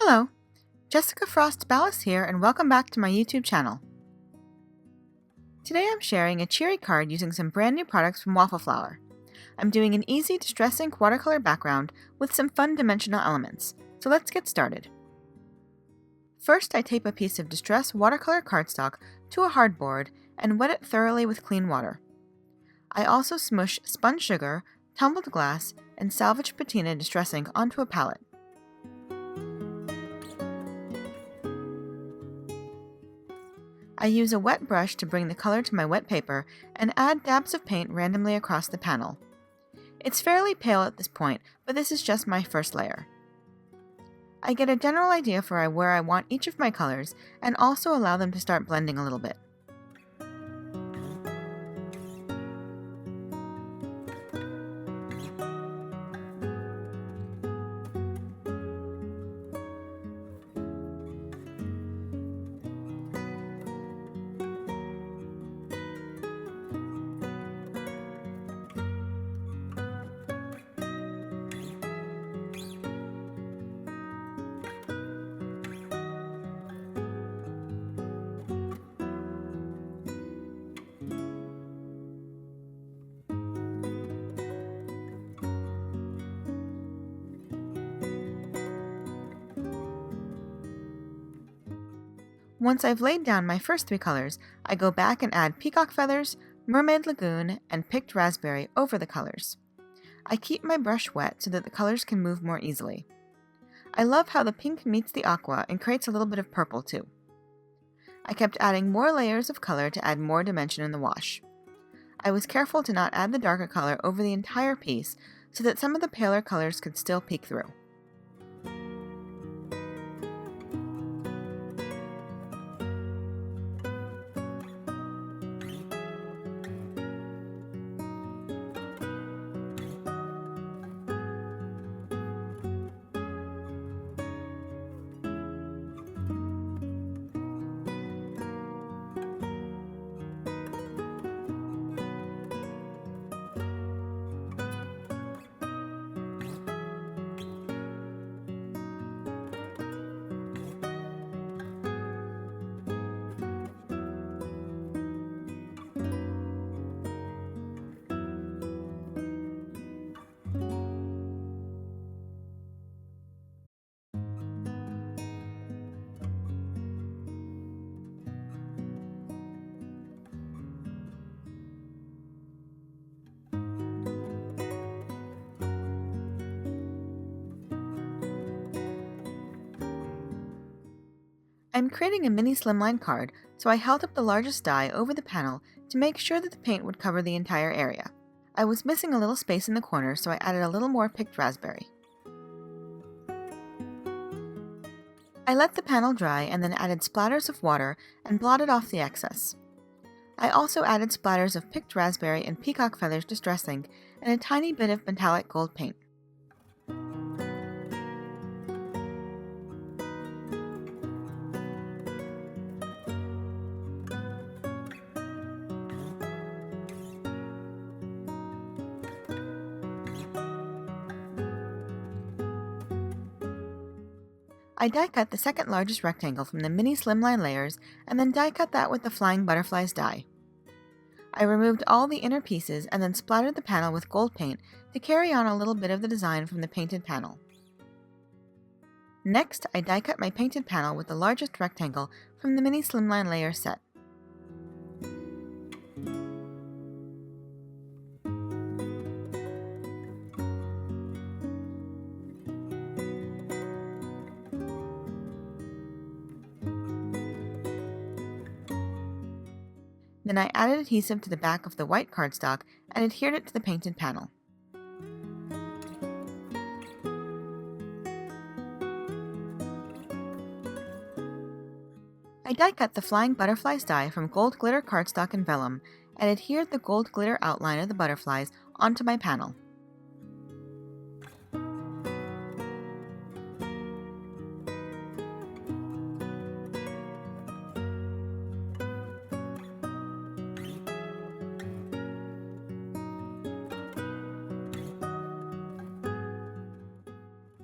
Hello, Jessica Frost-Ballas here, and welcome back to my YouTube channel. Today I'm sharing a cheery card using some brand new products from Waffle. I'm doing an easy Distress Ink watercolor background with some fun dimensional elements, so let's get started. First, I tape a piece of Distress watercolor cardstock to a hardboard and wet it thoroughly with clean water. I also smush Spun sugar, Tumbled glass, and Salvaged Patina Distress Ink onto a palette. I use a wet brush to bring the color to my wet paper and add dabs of paint randomly across the panel. It's fairly pale at this point, but this is just my first layer. I get a general idea for where I want each of my colors and also allow them to start blending a little bit. Once I've laid down my first three colors, I go back and add Peacock feathers, Mermaid, Lagoon, and picked raspberry over the colors. I keep my brush wet so that the colors can move more easily. I love how the pink meets the aqua and creates a little bit of purple too. I kept adding more layers of color to add more dimension in the wash. I was careful to not add the darker color over the entire piece so that some of the paler colors could still peek through. I'm creating a mini Slimline card, so I held up the largest die over the panel to make sure that the paint would cover the entire area. I was missing a little space in the corner, so I added a little more picked raspberry. I let the panel dry and then added splatters of water and blotted off the excess. I also added splatters of picked raspberry and peacock feathers Distress Ink and a tiny bit of metallic gold paint. I die cut the second largest rectangle from the mini Slimline layers and then die cut that with the Flying Butterflies die. I removed all the inner pieces and then splattered the panel with gold paint to carry on a little bit of the design from the painted panel. Next, I die cut my painted panel with the largest rectangle from the mini Slimline layer set. Then I added adhesive to the back of the white cardstock and adhered it to the painted panel. I die cut the Flying Butterflies die from gold glitter cardstock and vellum and adhered the gold glitter outline of the butterflies onto my panel.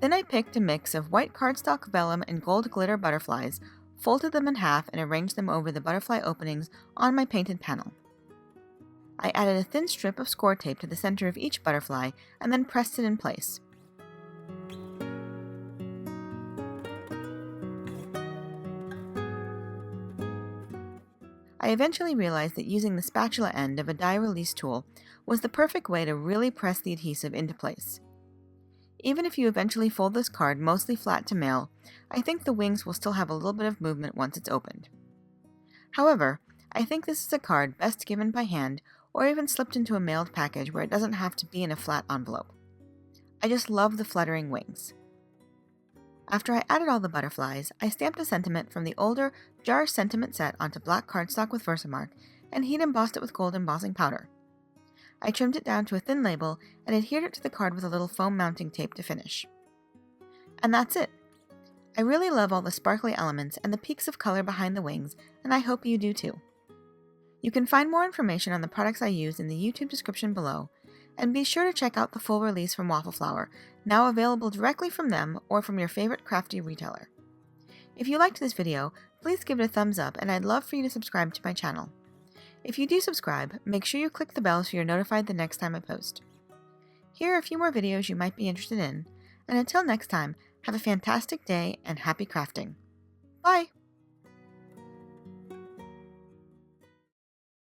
Then I picked a mix of white cardstock vellum and gold glitter butterflies, folded them in half, and arranged them over the butterfly openings on my painted panel. I added a thin strip of score tape to the center of each butterfly and then pressed it in place. I eventually realized that using the spatula end of a die release tool was the perfect way to really press the adhesive into place. Even if you eventually fold this card mostly flat to mail, I think the wings will still have a little bit of movement once it's opened. However, I think this is a card best given by hand or even slipped into a mailed package where it doesn't have to be in a flat envelope. I just love the fluttering wings. After I added all the butterflies, I stamped a sentiment from the older jar sentiment set onto black cardstock with Versamark and heat embossed it with gold embossing powder. I trimmed it down to a thin label and adhered it to the card with a little foam mounting tape to finish. And that's it! I really love all the sparkly elements and the peaks of color behind the wings, and I hope you do too. You can find more information on the products I use in the YouTube description below, and be sure to check out the full release from Waffle, now available directly from them or from your favorite crafty retailer. If you liked this video, please give it a thumbs up, and I'd love for you to subscribe to my channel. If you do subscribe, make sure you click the bell so you're notified the next time I post. Here are a few more videos you might be interested in, and until next time, have a fantastic day and happy crafting. Bye!